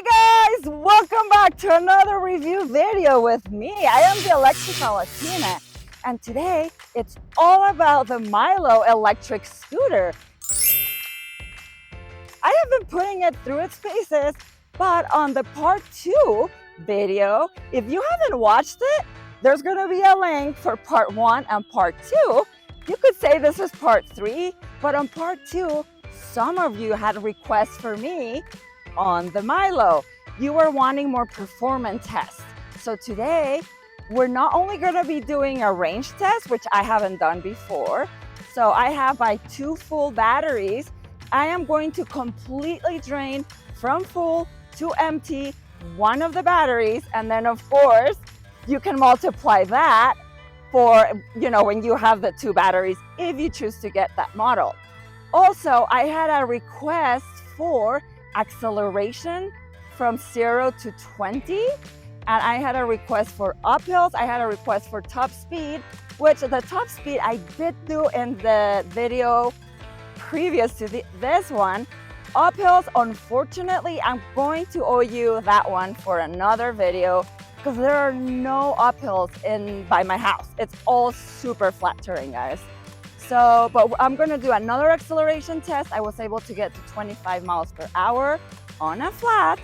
Hi guys, welcome back to another review video with me. I am the Electrical Latina, and today it's all about the Mylo electric scooter. I have been putting it through its paces, but on the part 2 video, if you haven't watched it, there's going to be a link for part 1 and part 2. You could say this is part 3, but on part 2, some of you had requests for me on the Mylo. You were wanting more performance tests. So today, we're not only going to be doing a range test, which I haven't done before. So I have my 2 full batteries. I am going to completely drain from full to empty one of the batteries. And then of course, you can multiply that for, when you have the 2 batteries, if you choose to get that model. Also, I had a request for acceleration from 0 to 20, and I had a request for uphills. I had a request for top speed, which the top speed I did do in the video previous to this one. Uphills, unfortunately, I'm going to owe you that one for another video because there are no uphills by my house. It's all super flat terrain, guys. So, but I'm going to do another acceleration test. I was able to get to 25 miles per hour on a flat.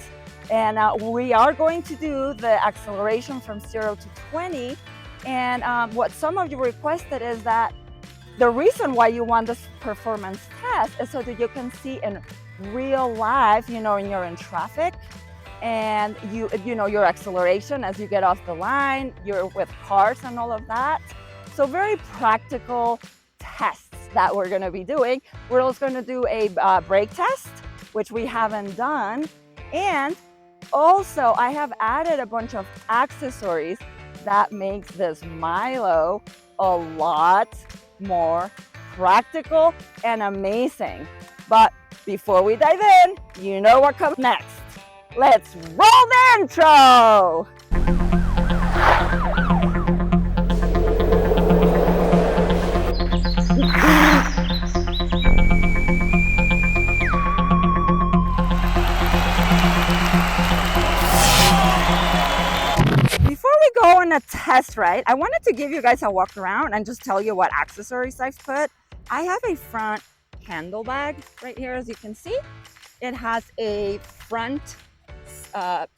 And we are going to do the acceleration from 0 to 20. And what some of you requested is that the reason why you want this performance test is so that you can see in real life, when you're in traffic, and your acceleration as you get off the line, you're with cars and all of that. So very practical tests that we're going to be doing. We're also going to do a brake test, which we haven't done. And also I have added a bunch of accessories that makes this Mylo a lot more practical and amazing. But before we dive in, you know what comes next. Let's roll the intro! Before we go on a test ride, I wanted to give you guys a walk around and just tell you what accessories I've put. I have a front handle bag right here, as you can see. It has a front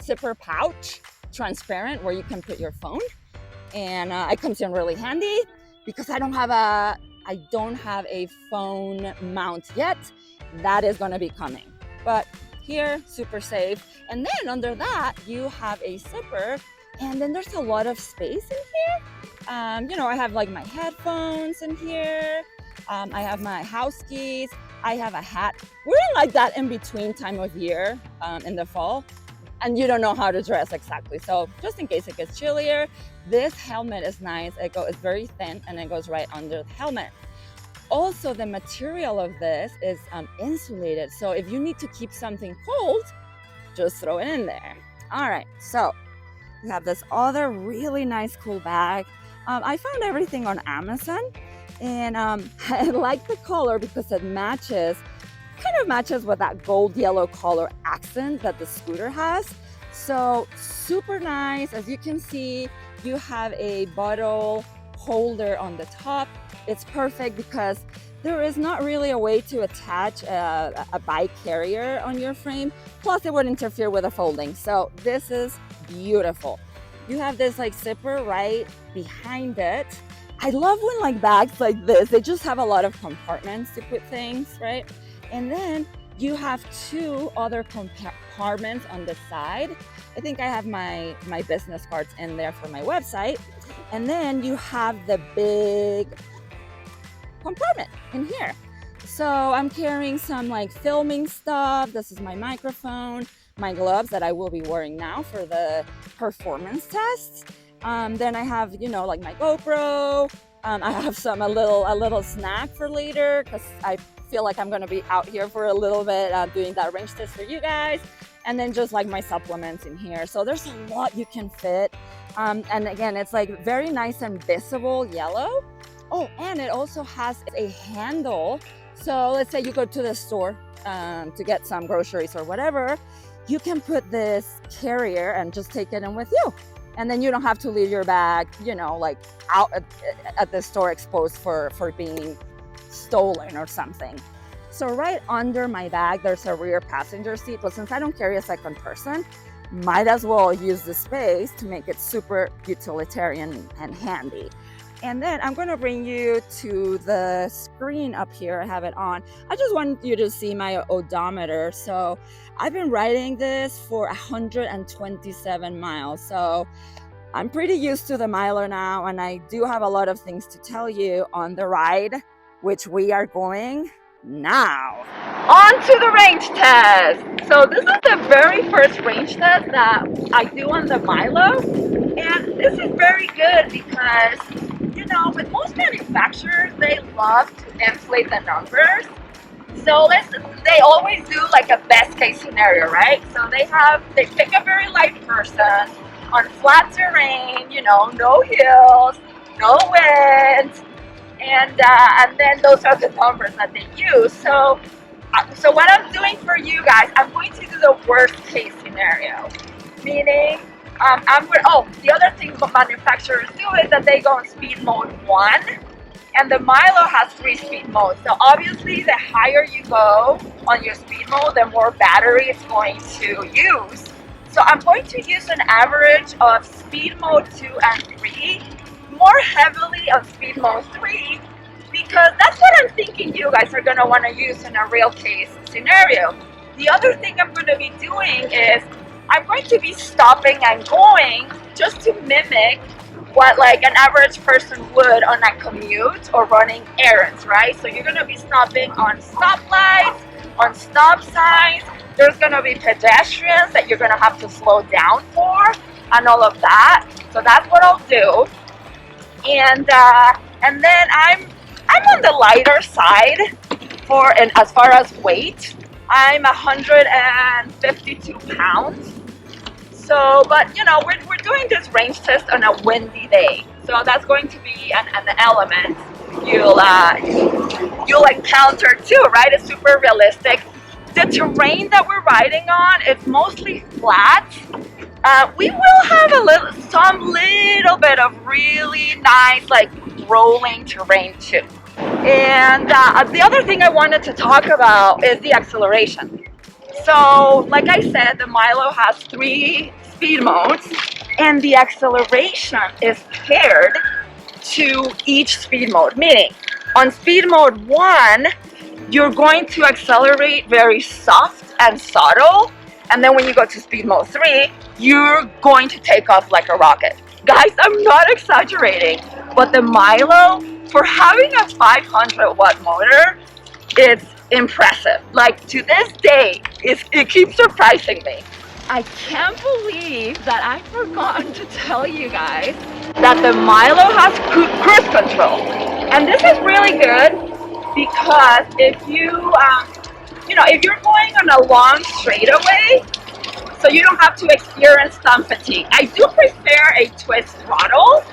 zipper pouch, transparent, where you can put your phone. And it comes in really handy because I don't have a phone mount yet. That is going to be coming. But here, super safe. And then under that, you have a zipper. And then there's a lot of space in here. I have like my headphones in here. I have my house keys. I have a hat. We're in like that in between time of year in the fall. And you don't know how to dress exactly. So just in case it gets chillier, this helmet is nice. It's very thin and it goes right under the helmet. Also, the material of this is insulated. So if you need to keep something cold, just throw it in there. All right, so we have this other really nice, cool bag. I found everything on Amazon, and I like the color because it kind of matches with that gold yellow color accent that the scooter has. So super nice. As you can see, you have a bottle holder on the top. It's perfect because there is not really a way to attach a bike carrier on your frame. Plus it would interfere with the folding. So this is beautiful. You have this like zipper right behind it. I love when like bags like this, they just have a lot of compartments to put things, right? And then you have 2 other compartments on the side. I think I have my business cards in there for my website. And then you have the big compartment in here. So I'm carrying some like filming stuff. This is my microphone, my gloves that I will be wearing now for the performance tests. Then I have, like my GoPro. I have a little snack for later because I feel like I'm going to be out here for a little bit doing that range test for you guys. And then just like my supplements in here. So there's a lot you can fit. And again, it's like very nice and visible yellow. Oh, and it also has a handle. So let's say you go to the store to get some groceries or whatever. you can put this carrier and just take it in with you. And then you don't have to leave your bag, you know, like out at the store exposed for being stolen or something. So right under my bag, there's a rear passenger seat. But since I don't carry a second person, might as well use the space to make it super utilitarian and handy. And then I'm going to bring you to the screen up here. I have it on. I just want you to see my odometer. So I've been riding this for 127 miles. So I'm pretty used to the Mylo now, and I do have a lot of things to tell you on the ride, which we are going now. On to the range test. So this is the very first range test that I do on the Mylo, and this is very good because, you know, with most manufacturers, they love to inflate the numbers. So they always do like a best case scenario, right? So they pick a very light person on flat terrain, you know, no hills, no wind, and then those are the numbers that they use. So what I'm doing for you guys, I'm going to do the worst case scenario, meaning the other thing manufacturers do is that they go in speed mode 1, and the Mylo has 3 speed modes. So obviously the higher you go on your speed mode, the more battery it's going to use. So I'm going to use an average of speed mode 2 and 3, more heavily on speed mode 3, because that's what I'm thinking you guys are going to want to use in a real case scenario. The other thing I'm going to be doing is I'm going to be stopping and going just to mimic what like an average person would on a commute or running errands, right? So you're going to be stopping on stoplights, on stop signs. There's going to be pedestrians that you're going to have to slow down for and all of that. So that's what I'll do. And then I'm on the lighter side as far as weight. I'm 152 pounds. So, but you know, we're doing this range test on a windy day. So that's going to be an element you'll encounter too, right? It's super realistic. The terrain that we're riding on is mostly flat. We will have some little bit of really nice like rolling terrain too. And the other thing I wanted to talk about is the acceleration. So like I said, the Mylo has 3 speed modes, and the acceleration is paired to each speed mode, meaning on speed mode 1, you're going to accelerate very soft and subtle, and then when you go to speed mode 3, you're going to take off like a rocket. Guys, I'm not exaggerating, but the Mylo, for having a 500 watt motor, it's impressive. Like to this day, it keeps surprising me. I can't believe that I forgot to tell you guys that the Mylo has cruise control. And this is really good because if if you're going on a long straightaway, so you don't have to experience thumb fatigue. I do prefer a twist throttle,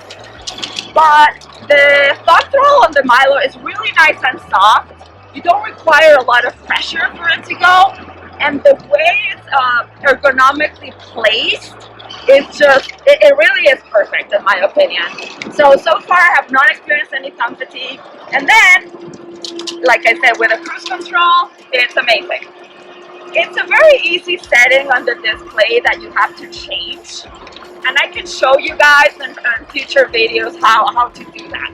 but the thumb throttle on the Mylo is really nice and soft. You don't require a lot of pressure for it to go, and the way it's ergonomically placed, it really is perfect in my opinion. So far I have not experienced any thumb fatigue, and then, like I said, with a cruise control, it's amazing. It's a very easy setting on the display that you have to change, and I can show you guys in future videos how to do that.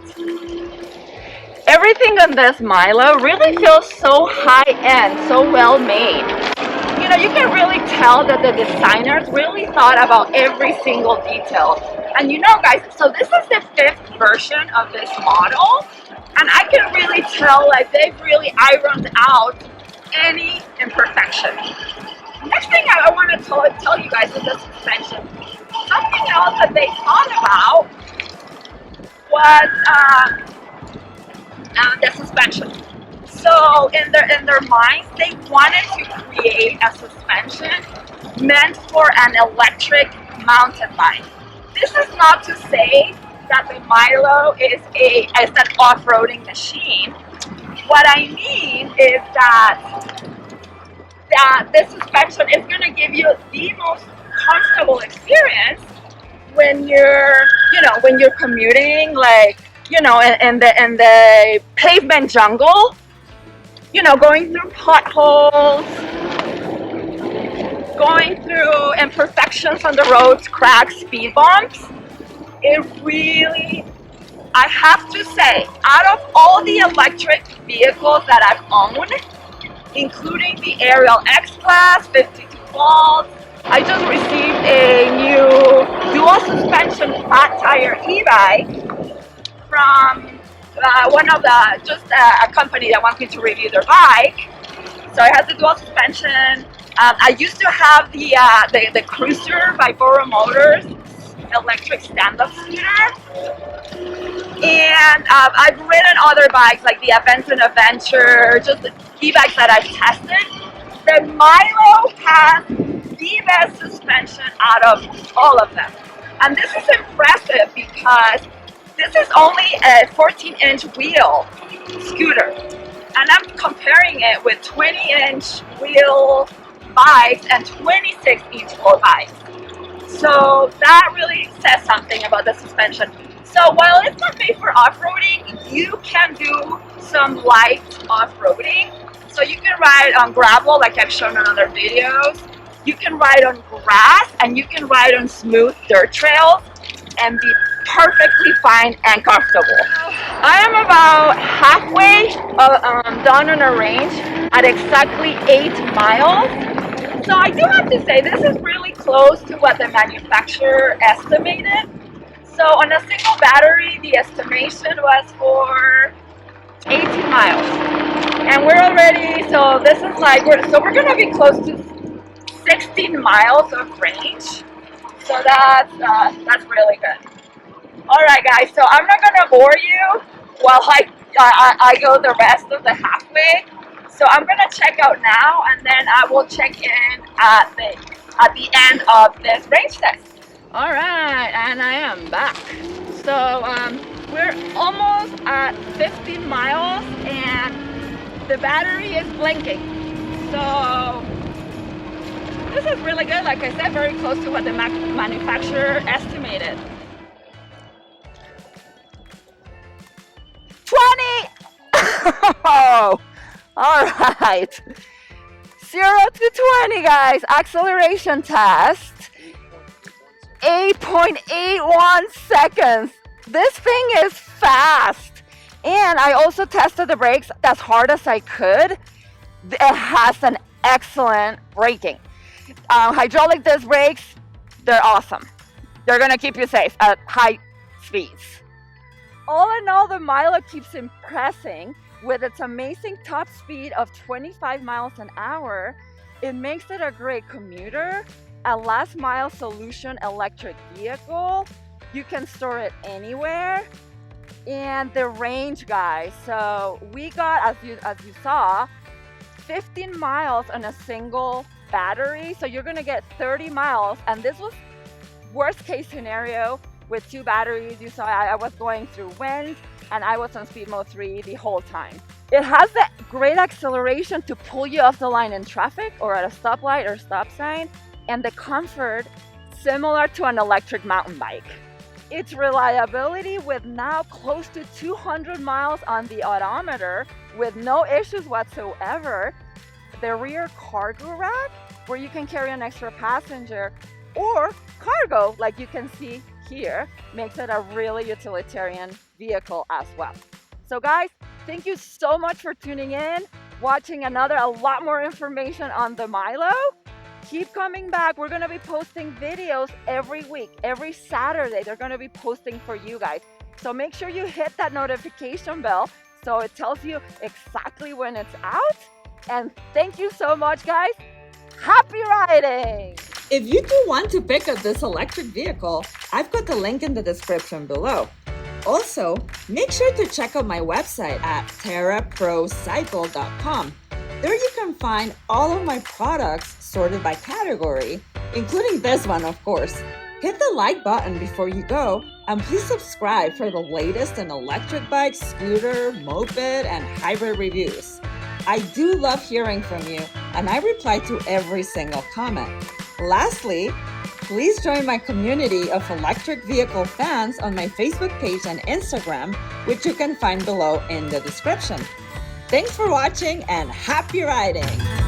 Everything on this Mylo really feels so high-end, so well made. You know, you can really tell that the designers really thought about every single detail. And you know guys, so this is the 5th version of this model, and I can really tell like they've really ironed out any imperfection. Next thing I want to tell you guys is the suspension. Something else that they thought about was the suspension. So in their minds, they wanted to create a suspension meant for an electric mountain bike. This is not to say that the Mylo is an off-roading machine. What I mean is that that this suspension is going to give you the most comfortable experience when you're commuting, like, in the pavement jungle, going through potholes, going through imperfections on the roads, cracks, speed bumps. It really, I have to say, out of all the electric vehicles that I've owned, including the Ariel X-Class, 52 volts, I just received a new dual suspension flat tire e-bike from a company that wants me to review their bike. So it has the dual suspension. I used to have the Cruiser by Boro Motors electric stand-up scooter, and I've ridden other bikes like the Aventon Adventure, just the e-bikes that I've tested. The Mylo has the best suspension out of all of them, and this is impressive because this is only a 14-inch wheel scooter, and I'm comparing it with 20-inch wheel bikes and 26-inch wheel bikes. So that really says something about the suspension. So while it's not made for off-roading, you can do some light off-roading. So you can ride on gravel like I've shown in other videos. You can ride on grass, and you can ride on smooth dirt trails and be perfectly fine and comfortable. I am about halfway done on a range at exactly 8 miles. So I do have to say this is really close to what the manufacturer estimated. So on a single battery, the estimation was for 18 miles. And we're already, so this is like, we're going to be close to 16 miles of range. So that's really good. All right, guys, so I'm not going to bore you while I go the rest of the halfway. So I'm going to check out now, and then I will check in at the end of this range test. All right, and I am back. So we're almost at 15 miles, and the battery is blinking. So this is really good. Like I said, very close to what the manufacturer estimated. 20! Oh, all right. 0 to 20, guys. Acceleration test. 8.81 seconds. This thing is fast. And I also tested the brakes as hard as I could. It has an excellent braking. Hydraulic disc brakes, they're awesome. They're going to keep you safe at high speeds. All in all, the Mylo keeps impressing with its amazing top speed of 25 miles an hour. It makes it a great commuter, a last mile solution electric vehicle. You can store it anywhere. And the range, guys. So we got, as you saw, 15 miles on a single battery. So you're gonna get 30 miles. And this was worst case scenario with 2 batteries. You saw I was going through wind, and I was on speed mode 3 the whole time. It has the great acceleration to pull you off the line in traffic or at a stoplight or stop sign, and the comfort similar to an electric mountain bike. Its reliability with now close to 200 miles on the odometer with no issues whatsoever. The rear cargo rack where you can carry an extra passenger or cargo like you can see here makes it a really utilitarian vehicle as well. So guys, thank you so much for tuning in, watching a lot more information on the Mylo. Keep coming back. We're going to be posting videos every week. Every Saturday, they're going to be posting for you guys. So make sure you hit that notification bell so it tells you exactly when it's out. And thank you so much, guys. Happy riding! If you do want to pick up this electric vehicle, I've got the link in the description below. Also, make sure to check out my website at terraprocycle.com. There you can find all of my products sorted by category, including this one, of course. Hit the like button before you go, and please subscribe for the latest in electric bike, scooter, moped, and hybrid reviews. I do love hearing from you, and I reply to every single comment. Lastly, please join my community of electric vehicle fans on my Facebook page and Instagram, which you can find below in the description. Thanks for watching and happy riding!